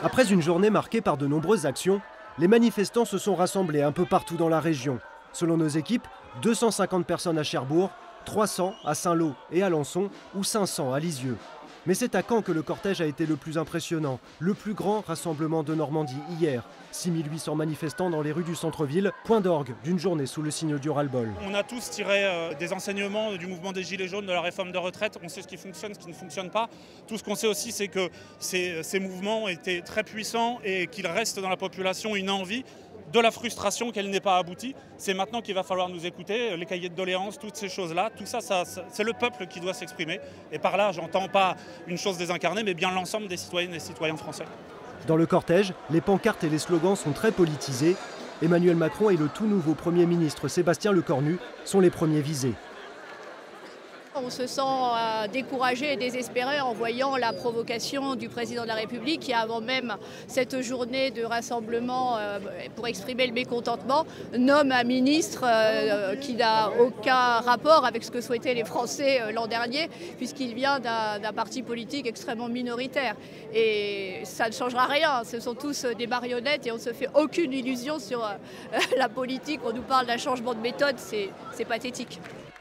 Après une journée marquée par de nombreuses actions, les manifestants se sont rassemblés un peu partout dans la région. Selon nos équipes, 250 personnes à Cherbourg, 300 à Saint-Lô et Alençon ou 500 à Lisieux. Mais c'est à Caen que le cortège a été le plus impressionnant, le plus grand rassemblement de Normandie hier. 6800 manifestants dans les rues du centre-ville, point d'orgue d'une journée sous le signe du ras-le-bol. On a tous tiré des enseignements du mouvement des Gilets jaunes, de la réforme de retraite. On sait ce qui fonctionne, ce qui ne fonctionne pas. Tout ce qu'on sait aussi, c'est que ces mouvements étaient très puissants et qu'il reste dans la population une envie de la frustration qu'elle n'ait pas abouti. C'est maintenant qu'il va falloir nous écouter, les cahiers de doléances, toutes ces choses-là. Tout ça, c'est le peuple qui doit s'exprimer. Et par là, j'entends pas une chose désincarnée, mais bien l'ensemble des citoyennes et citoyens français. Dans le cortège, les pancartes et les slogans sont très politisés. Emmanuel Macron et le tout nouveau Premier ministre Sébastien Lecornu sont les premiers visés. On se sent découragé et désespéré en voyant la provocation du président de la République qui, avant même cette journée de rassemblement pour exprimer le mécontentement, nomme un ministre qui n'a aucun rapport avec ce que souhaitaient les Français l'an dernier, puisqu'il vient d'un parti politique extrêmement minoritaire. Et ça ne changera rien, ce sont tous des marionnettes et on ne se fait aucune illusion sur la politique. On nous parle d'un changement de méthode, c'est pathétique.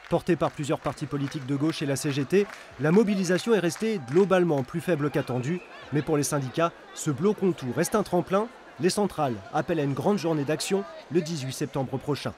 Portée par plusieurs partis politiques de gauche et la CGT, la mobilisation est restée globalement plus faible qu'attendue. Mais pour les syndicats, ce bloc contour reste un tremplin. Les centrales appellent à une grande journée d'action le 18 septembre prochain.